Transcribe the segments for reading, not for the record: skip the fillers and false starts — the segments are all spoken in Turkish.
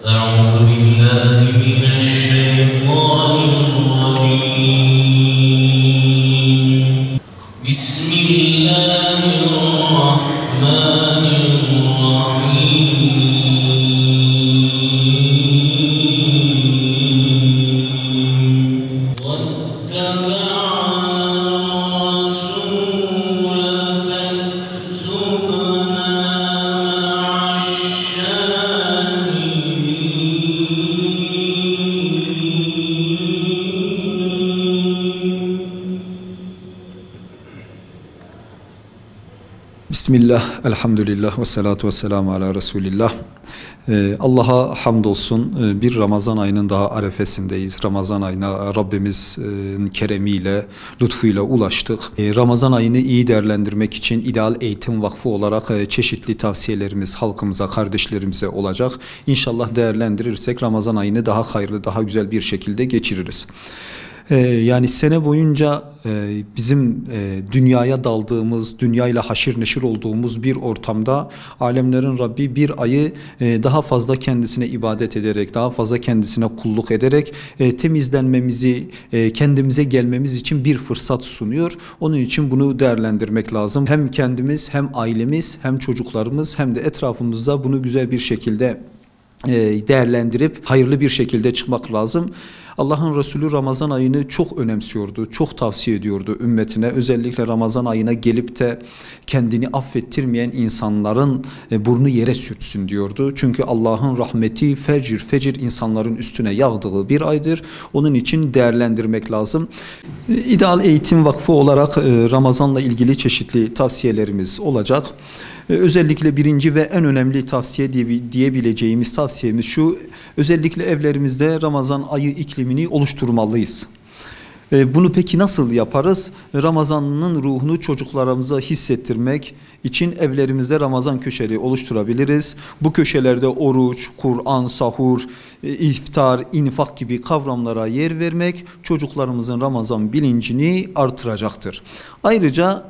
أعوذ بالله من الشيطان الرجيم بسم الله الرحمن الرحيم واتبعنا الرسول فاكتبنا مع Bismillah, elhamdülillah ve salatu ve selamu ala Resulillah. Allah'a hamdolsun, bir Ramazan ayının daha arefesindeyiz. Ramazan ayına Rabbimizin keremiyle, lütfuyla ulaştık. Ramazan ayını iyi değerlendirmek için İdeal Eğitim Vakfı olarak çeşitli tavsiyelerimiz halkımıza, kardeşlerimize olacak. İnşallah değerlendirirsek Ramazan ayını daha hayırlı, daha güzel bir şekilde geçiririz. Yani sene boyunca bizim dünyaya daldığımız, dünyayla haşir neşir olduğumuz bir ortamda alemlerin Rabbi bir ayı daha fazla kendisine ibadet ederek, daha fazla kendisine kulluk ederek temizlenmemizi, kendimize gelmemiz için bir fırsat sunuyor. Onun için bunu değerlendirmek lazım. Hem kendimiz, hem ailemiz, hem çocuklarımız, hem de etrafımızda bunu güzel bir şekilde değerlendirip hayırlı bir şekilde çıkmak lazım. Allah'ın Resulü Ramazan ayını çok önemsiyordu, çok tavsiye ediyordu ümmetine. Özellikle Ramazan ayına gelip de kendini affettirmeyen insanların burnu yere sürtsün diyordu. Çünkü Allah'ın rahmeti fecir fecir insanların üstüne yağdığı bir aydır. Onun için değerlendirmek lazım. İdeal Eğitim Vakfı olarak Ramazan'la ilgili çeşitli tavsiyelerimiz olacak. Özellikle birinci ve en önemli tavsiye diyebileceğimiz tavsiyemiz şu: özellikle evlerimizde Ramazan ayı iklimini oluşturmalıyız. Bunu peki nasıl yaparız? Ramazan'ın ruhunu çocuklarımıza hissettirmek için evlerimizde Ramazan köşeleri oluşturabiliriz. Bu köşelerde oruç, Kur'an, sahur, iftar, infak gibi kavramlara yer vermek çocuklarımızın Ramazan bilincini artıracaktır. Ayrıca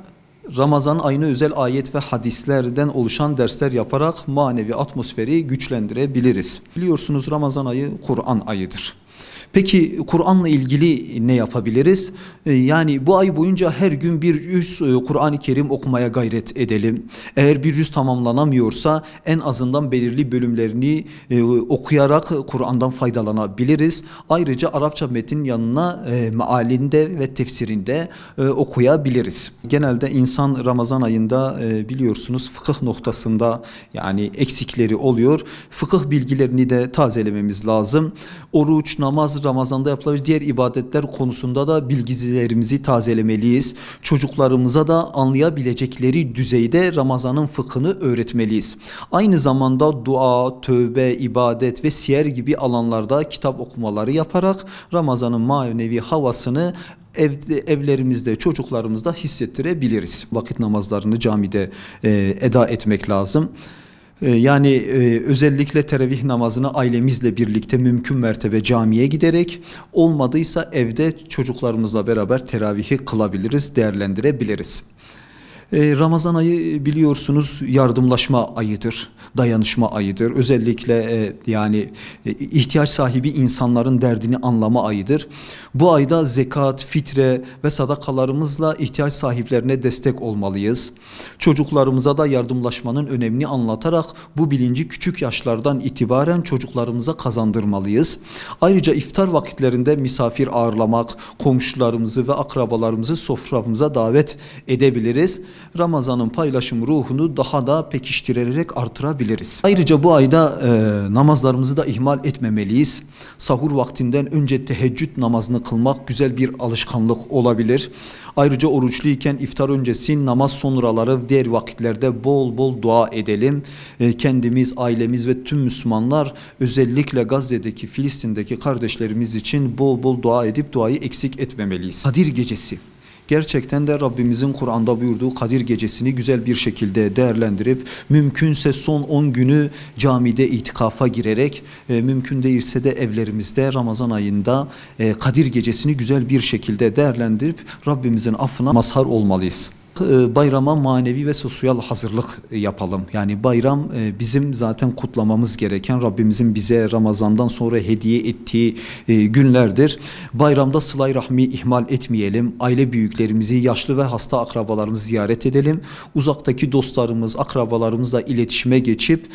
Ramazan ayına özel ayet ve hadislerden oluşan dersler yaparak manevi atmosferi güçlendirebiliriz. Biliyorsunuz Ramazan ayı Kur'an ayıdır. Peki Kur'an'la ilgili ne yapabiliriz? Yani bu ay boyunca her gün bir yüz Kur'an-ı Kerim okumaya gayret edelim. Eğer bir yüz tamamlanamıyorsa en azından belirli bölümlerini okuyarak Kur'an'dan faydalanabiliriz. Ayrıca Arapça metin yanına mealinde ve tefsirinde okuyabiliriz. Genelde insan Ramazan ayında biliyorsunuz fıkıh noktasında yani eksikleri oluyor. Fıkıh bilgilerini de tazelememiz lazım. Oruç, namaz, Ramazan'da yapılabilir diğer ibadetler konusunda da bilgilerimizi tazelemeliyiz. Çocuklarımıza da anlayabilecekleri düzeyde Ramazan'ın fıkhını öğretmeliyiz. Aynı zamanda dua, tövbe, ibadet ve siyer gibi alanlarda kitap okumaları yaparak Ramazan'ın manevi havasını evlerimizde, çocuklarımızda hissettirebiliriz. Vakit namazlarını camide eda etmek lazım. Yani özellikle teravih namazını ailemizle birlikte mümkün mertebe camiye giderek, olmadıysa evde çocuklarımızla beraber teravihi kılabiliriz, değerlendirebiliriz. Ramazan ayı biliyorsunuz yardımlaşma ayıdır, dayanışma ayıdır. Özellikle yani ihtiyaç sahibi insanların derdini anlama ayıdır. Bu ayda zekat, fitre ve sadakalarımızla ihtiyaç sahiplerine destek olmalıyız. Çocuklarımıza da yardımlaşmanın önemini anlatarak bu bilinci küçük yaşlardan itibaren çocuklarımıza kazandırmalıyız. Ayrıca iftar vakitlerinde misafir ağırlamak, komşularımızı ve akrabalarımızı soframıza davet edebiliriz. Ramazan'ın paylaşım ruhunu daha da pekiştirerek artırabiliriz. Ayrıca bu ayda namazlarımızı da ihmal etmemeliyiz. Sahur vaktinden önce teheccüd namazını kılmak güzel bir alışkanlık olabilir. Ayrıca oruçluyken iftar öncesi, namaz sonraları, diğer vakitlerde bol bol dua edelim. Kendimiz, ailemiz ve tüm Müslümanlar özellikle Gazze'deki, Filistin'deki kardeşlerimiz için bol bol dua edip duayı eksik etmemeliyiz. Kadir Gecesi. Gerçekten de Rabbimizin Kur'an'da buyurduğu Kadir Gecesi'ni güzel bir şekilde değerlendirip mümkünse son 10 günü camide itikafa girerek mümkün değilse de evlerimizde Ramazan ayında Kadir Gecesi'ni güzel bir şekilde değerlendirip Rabbimizin affına mazhar olmalıyız. Bayrama manevi ve sosyal hazırlık yapalım. Yani bayram bizim zaten kutlamamız gereken, Rabbimizin bize Ramazan'dan sonra hediye ettiği günlerdir. Bayramda sıla-i rahmi ihmal etmeyelim. Aile büyüklerimizi, yaşlı ve hasta akrabalarımızı ziyaret edelim. Uzaktaki dostlarımız, akrabalarımızla iletişime geçip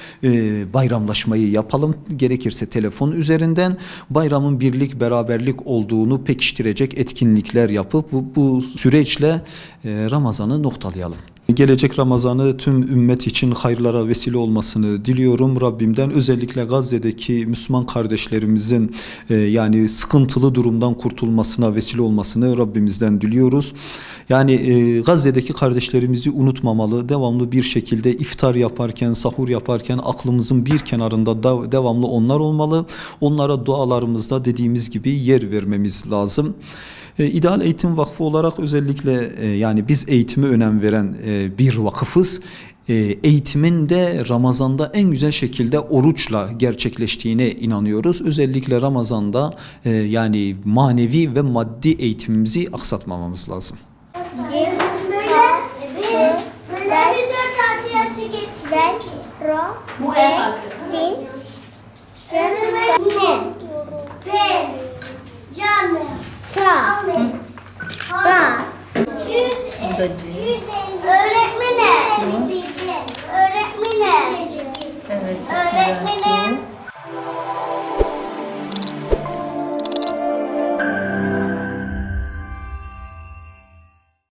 bayramlaşmayı yapalım. Gerekirse telefon üzerinden bayramın birlik, beraberlik olduğunu pekiştirecek etkinlikler yapıp bu süreçle Ramazan'ı noktalayalım. Gelecek Ramazan'ı tüm ümmet için hayırlara vesile olmasını diliyorum Rabbimden. Özellikle Gazze'deki Müslüman kardeşlerimizin yani sıkıntılı durumdan kurtulmasına vesile olmasını Rabbimizden diliyoruz. Yani Gazze'deki kardeşlerimizi unutmamalı. Devamlı bir şekilde iftar yaparken, sahur yaparken aklımızın bir kenarında devamlı onlar olmalı. Onlara dualarımızda dediğimiz gibi yer vermemiz lazım. İdeal Eğitim Vakfı olarak özellikle yani biz eğitime önem veren bir vakıfız. Eğitimin de Ramazan'da en güzel şekilde oruçla gerçekleştiğine inanıyoruz. Özellikle Ramazan'da yani manevi ve maddi eğitimimizi aksatmamamız lazım. Bu E harfi. Öğretmenim. Evet. Öğretmenim.